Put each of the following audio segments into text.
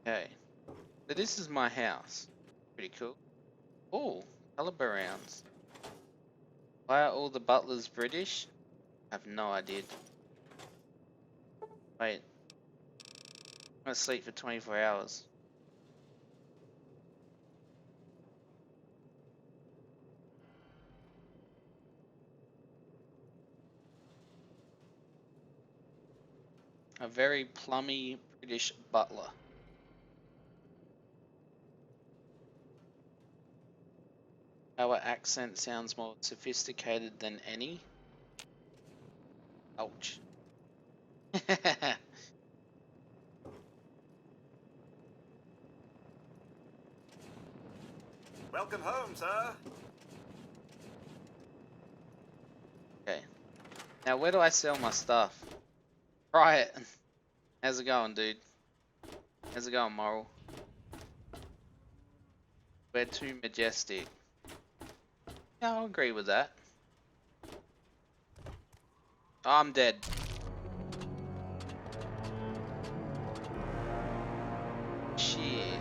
Okay. So this is my house. Pretty cool. Oh, colour browns. Why are all the butlers British? I have no idea. Wait, I'm gonna sleep for 24 hours. A very plummy British butler. Our accent sounds more sophisticated than any. Ouch. Welcome home, sir. Okay. Now where do I sell my stuff? Right. How's it going, dude? How's it going, Moral? We're too majestic. Yeah, I'll agree with that. Oh, I'm dead. Shit.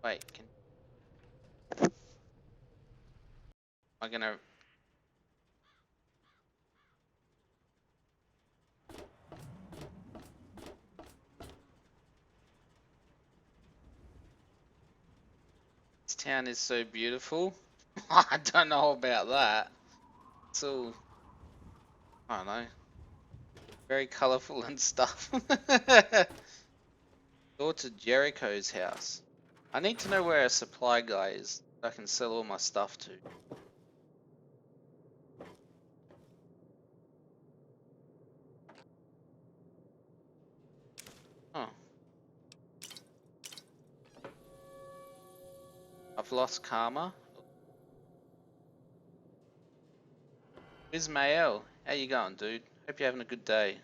Wait, am I gonna... This town is so beautiful. I don't know about that. It's all, I don't know, very colourful and stuff. Door to Jericho's house. I need to know where a supply guy is so I can sell all my stuff to. Oh, I've lost karma. Ismael, how you going, dude? Hope you're having a good day.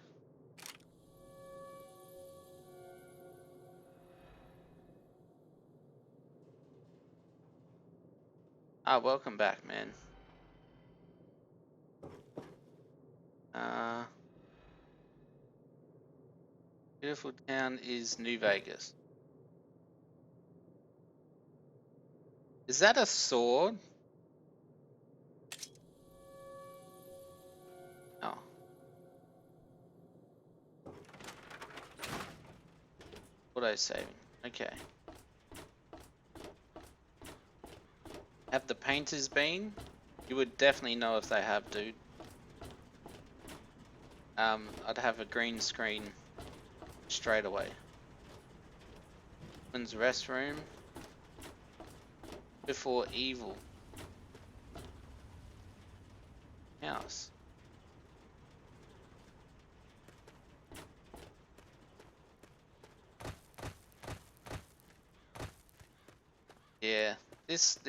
Ah, welcome back, man. Uh, beautiful town is New Vegas. Is that a sword? Oh. Auto saving. Okay. Have the painters been? You would definitely know if they have, dude. I'd have a green screen straight away. Women's restroom. Before evil. House. Yeah, this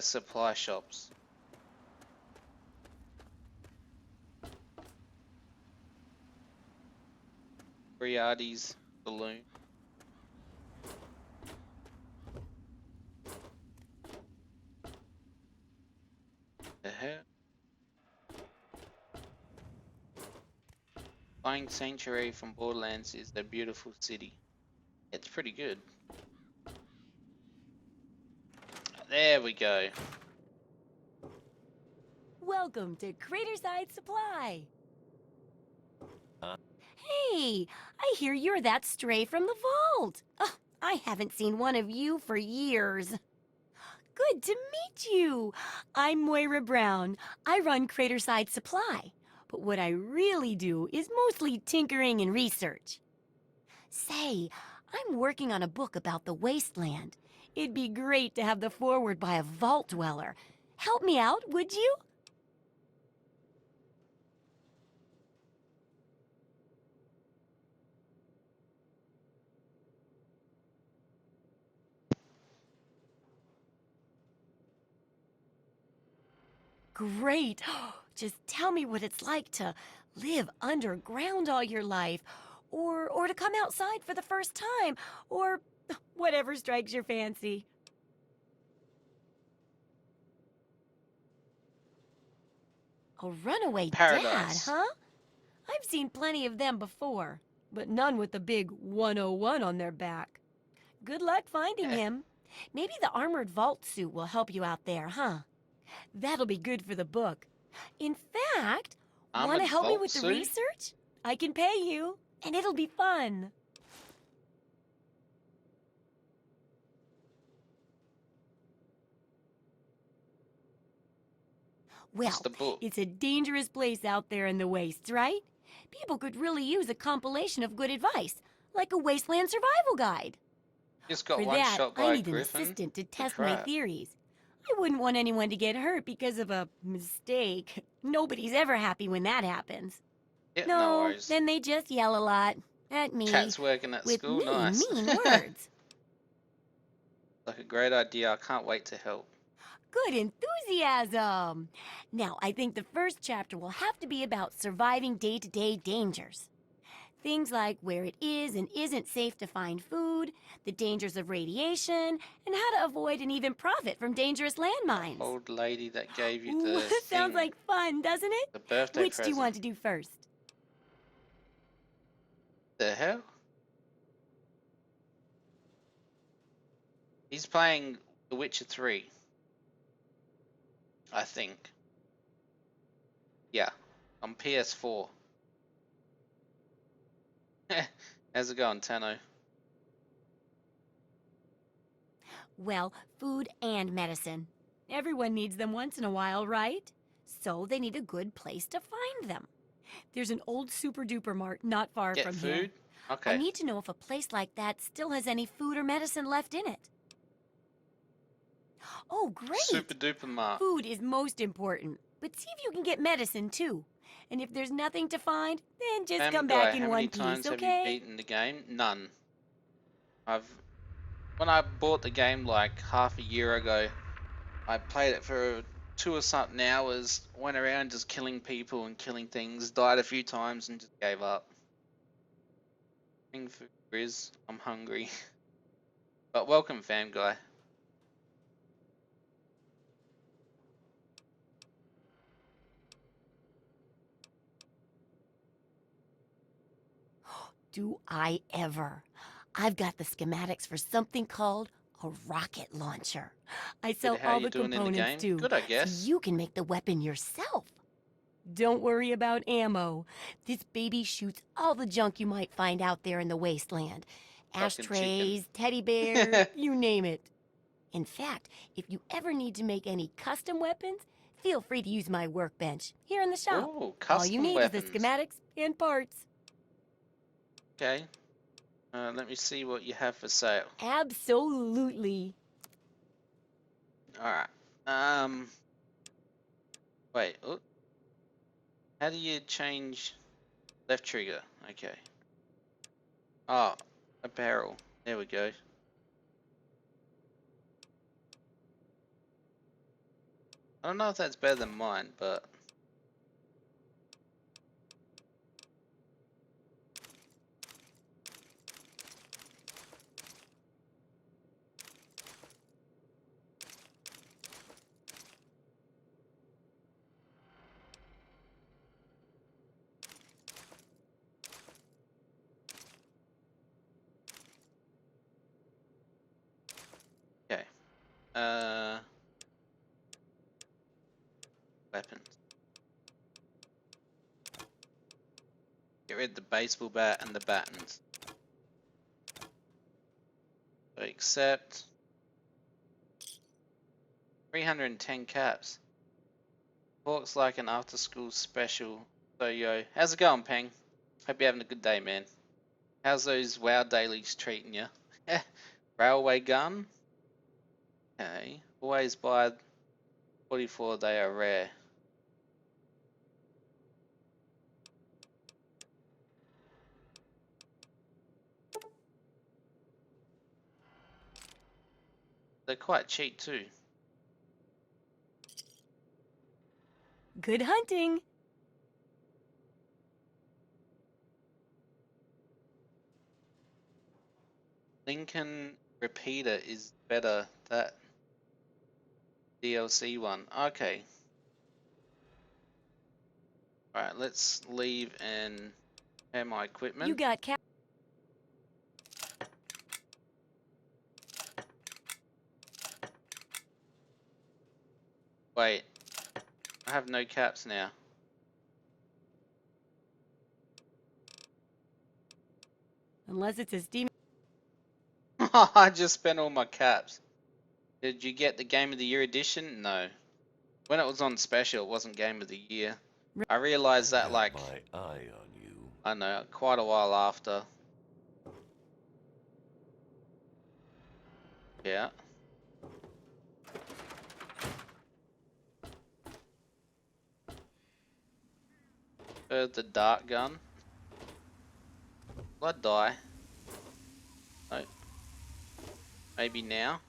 supply shops. Briardi's Balloon. The hell? Flying Sanctuary from Borderlands is a beautiful city. It's pretty good. There we go. Welcome to Craterside Supply. Hey, I hear you're that stray from the vault. Oh, I haven't seen one of you for years. Good to meet you. I'm Moira Brown. I run Craterside Supply. But what I really do is mostly tinkering and research. Say, I'm working on a book about the wasteland. It'd be great to have the foreword by a vault dweller. Help me out, would you? Great. Just tell me what it's like to live underground all your life, or to come outside for the first time, or whatever strikes your fancy. A runaway dad, Paradise. huh? I've seen plenty of them before. but none with the big 101 on their back. Good luck finding him. Maybe the armored vault suit will help you out there, huh? That'll be good for the book. In fact, want to Armored help me vault with the suit? research? I can pay you, and it'll be fun. What's Well, the book? it's a dangerous place out there in the wastes, right? People could really use a compilation of good advice, like a wasteland survival guide. Just got For one that, shot I by a need an griffin. assistant to Holy test my crap. theories. I wouldn't want anyone to get hurt because of a mistake. Nobody's ever happy when that happens. Yep, no No, worries. then they just yell a lot at me Cat's working at with school, mean, nice. mean words. Like a great idea, I can't wait to help. Good enthusiasm. Now, I think the first chapter will have to be about surviving day-to-day dangers. Things like where it is and isn't safe to find food, the dangers of radiation, and how to avoid and even profit from dangerous landmines. Old lady that gave you Ooh, the sounds thing, like fun, doesn't it? the birthday Which present. do you want to do first? The hell? He's playing The Witcher 3. I think. Yeah, on PS4. How's it going, Tano? Well, food and medicine. Everyone needs them once in a while, right? So they need a good place to find them. There's an old super duper mart not far Get from food? here. Okay. I need to know if a place like that still has any food or medicine left in it. Oh, great! Super duper mart. Food is most important, but see if you can get medicine too. And if there's nothing to find, then just come Guy, back in how one many piece, times have you okay? beaten the game? None. When I bought the game like half a year ago, I played it for 2 or something hours, went around just killing people and killing things, died a few times and just gave up. Bring food, Grizz. I'm hungry. But welcome, fam guy. Do I ever? I've got the schematics for something called a rocket launcher. I sell How all you the doing in the components game? too, Good, I so guess. you can make the weapon yourself. Don't worry about ammo. This baby shoots all the junk you might find out there in the wasteland. Fucking Ashtrays, teddy bears, you name it. In fact, if you ever need to make any custom weapons, feel free to use my workbench here in the shop. Ooh, All you custom need weapons. is the schematics and parts. Okay. Let me see what you have for sale. Absolutely. Alright. Wait. Oh, how do you change left trigger? Okay. Oh, apparel. There we go. I don't know if that's better than mine, but okay. Weapons. Get rid of the baseball bat and the battens. So accept 310 caps. Looks like an after school special. So yo, how's it going, Peng? Hope you're having a good day, man. How's those WoW dailies treating you? Railway gun? Okay. Always buy 44, they are rare. They're quite cheap too. Good hunting. Lincoln Repeater is better. That DLC one. Okay. Alright, let's leave and prepare my equipment. You got Wait, I have no caps now. Unless it's a Steam. I just spent all my caps. Did you get the Game of the Year edition? No. When it was on special, it wasn't Game of the Year. I realized that like, my eye on you. I don't know, quite a while after. Yeah. Heard the dart gun. Will I die? No. Maybe now?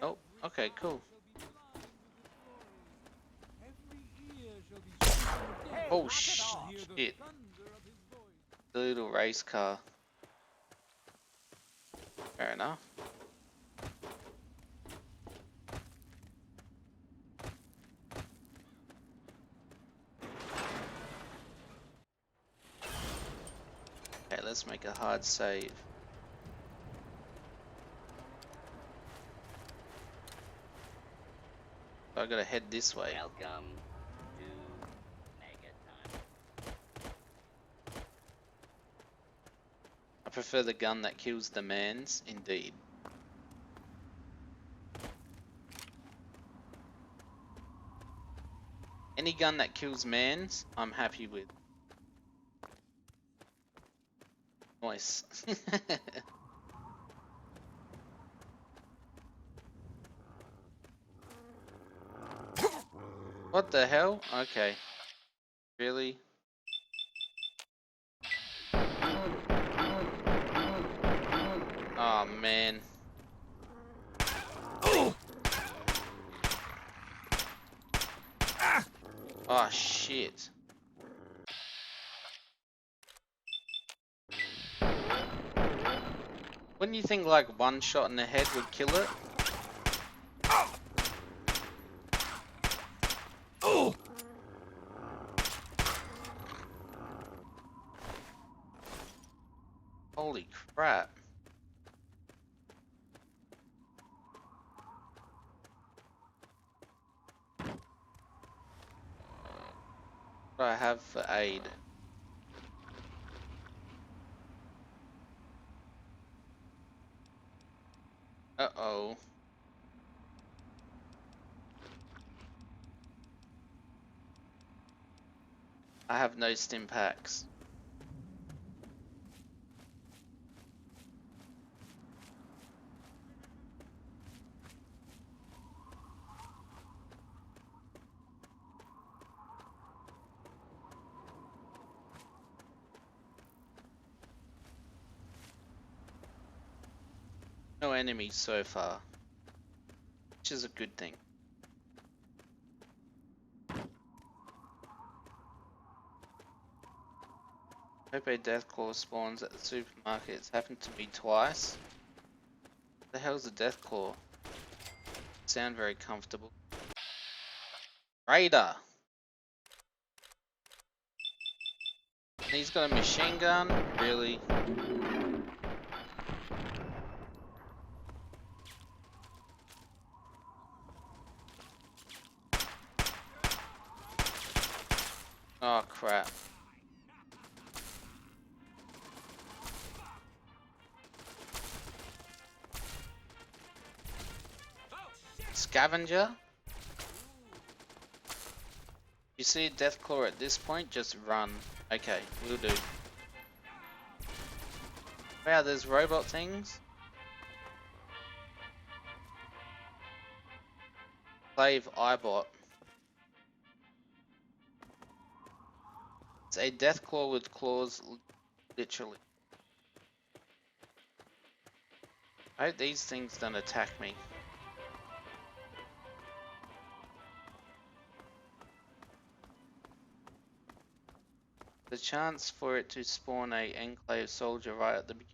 Oh, okay, cool. Oh shit. The little race car. Fair enough. Okay, let's make a hard save. So I gotta head this way. Welcome to Megaton. I prefer the gun that kills the mans, indeed. Any gun that kills mans, I'm happy with. Nice. What the hell? Okay. Really? Oh man. Oh shit. Wouldn't you think like one shot in the head would kill it? Holy crap. What do I have for aid? Uh-oh. I have no stim packs. No enemies so far, which is a good thing. Hope a Deathclaw spawns at the supermarket. It's happened to me twice. What the hell's a Deathclaw? Sound very comfortable. Raider! And he's got a machine gun? Really? Oh crap. Scavenger? You see a Deathclaw at this point, just run. Okay, will do. Wow, there's robot things? Slave Eyebot. It's a Deathclaw with claws, literally. I hope these things don't attack me. The chance for it to spawn a Enclave soldier right at the beginning